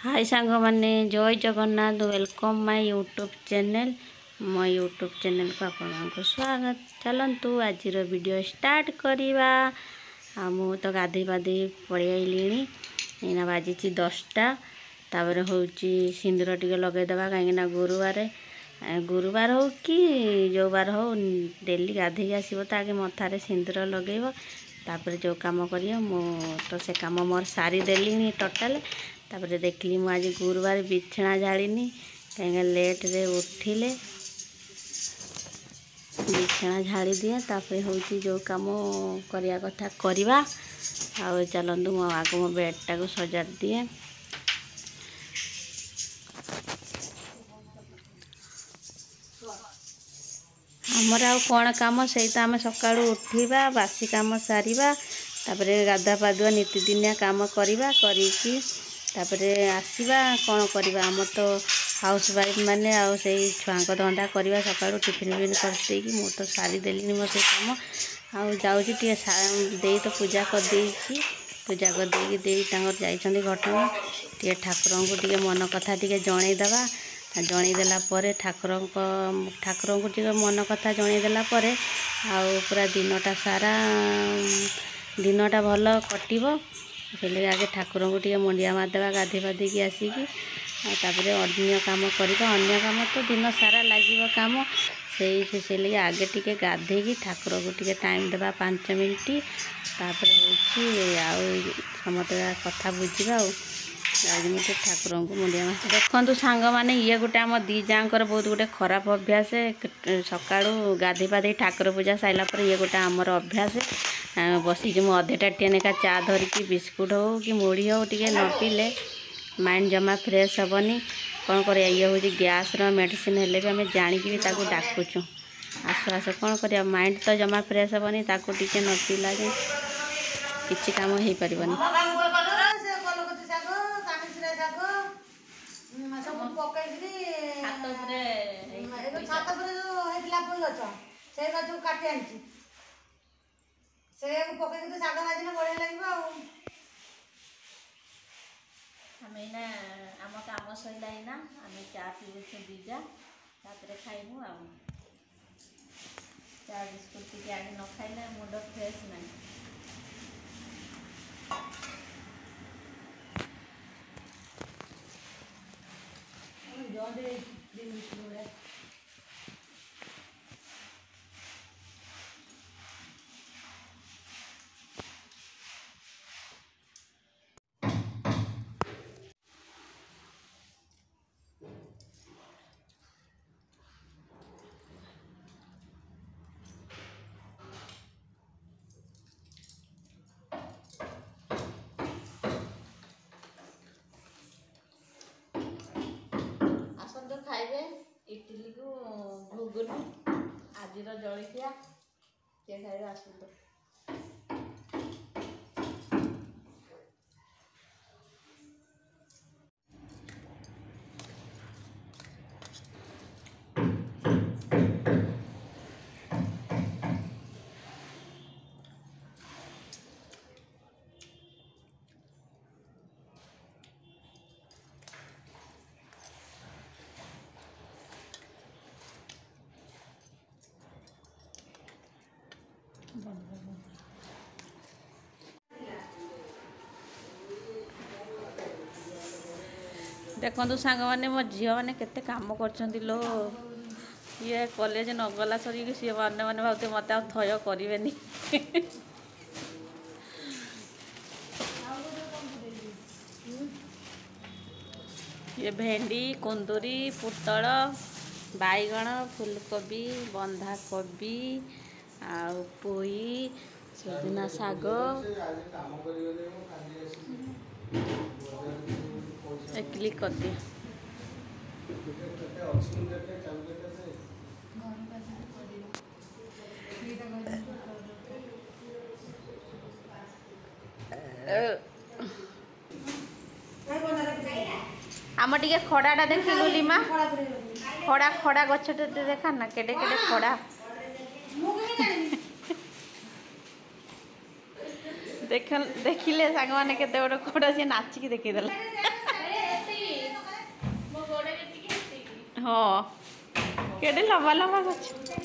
हाय सांग माने जय Jagannath welcome my YouTube channel मो यूट्यूब चैनल को आपको स्वागत। चलतु आज वीडियो स्टार्ट करवा। मु तो गाधे पाधे पड़े आईली एना बाजी 10टा तापर हूँ सिंदूर टे लगेदेवा कहीं गुरुवार हो कि जो बार हो डेली गाधे आसो तो आगे मथारे सिंदूर लगेब तापर जो काम कर मु तो से काम मोर सारी देली टोटाल। तापर देखली मु आज गुरुवार बिछना झाड़ीनी कहीं लेट रे उठिले बिछना झाड़ी दिए तापर हूँ जो काम करया कथा करवा। आ चलतु मो आग मो बेडटा को सजाड़ दिए। आमर आउ कौन काम से तो आम सका उठा बासी काम सारिबा तापर गाधा पाधुआ नीतिदिनिया काम करवा तापरे आसवा कौन करवा। आम तो हाउस वाइफ माने आउ से छुआंक धंदा करवा सका टिफिन फिन करदे मु तो सारी देली मो से काम आउ जाऊँगी दे तो पूजा करदे पूजा करदे जाइछन्ति घटना टे ठाकुर को टे मन कथा टे जनईदेवा। जनईदेला ठाकुर को टे मन कथा जनईदेला आउ पूरा दिनटा सारा दिनटा भल कटिबो से आगे ठाकुर को टे मुंडिया मारदेवा गाधे पाधे आसिकी तापर अन्य काम करवा। अन्य काम तो दिन सारा लगे काम से लगे आगे टिके गाधे ठाकुर को टे टाइम देवा 5 मिनट तापर हूँ समस्त कथा बुझा। आज मुझे ठाकुर को मुंडिया मार देखु सांग मैंने ये गोटे आम दी जाकर बहुत गोटे खराब अभ्यास सका गाधे पाधे ठाकुर पूजा सारापर ये गोटे आमर अभ्यास बसी जो अधे टाटिया नेका चा धरिकी बिस्कुट हो कि मुढ़ी हो टे न पीले माइंड जमा फ्रेश हेनी कौन कर ये हूँ गैस मेडिसिन हेले भी आम जाणिकी डाकुचु आस आस कौन कर माइंड तो जमा फ्रेश हेनी ताकू टे न पीला जे किसी काम हो पारबनी। आम कम सैला आम चा पीछे दीजा तापर खाइबू आ चा बिस्कुट टी आगे न खाइले मुंड फ्रेश ना। खाइबे इडली को घुगुनी आज जलिया किए खाइबे आसतु। देखो सांग मैंने मो झी मैंने केते काम कर लो ये कॉलेज न गला सर सी मैंने मैंने भावते मत थय करेनि ये भेंडी कुंदूरी पुटल बैगण फुलकोबी बंधाकोबी आ पोई सजना साग क्लिक कर दिए। आम टे खड़ाटा देखिलु लीमा खड़ा खड़ा गछटे देखा ना केडे केडे खड़ा देखिले सांग मैंने केते गोटे खड़ा सी नाचिकी देखीदेला ହଁ କେଡ଼େ ଲମ୍ବା ଲମ୍ବା ଗଛ।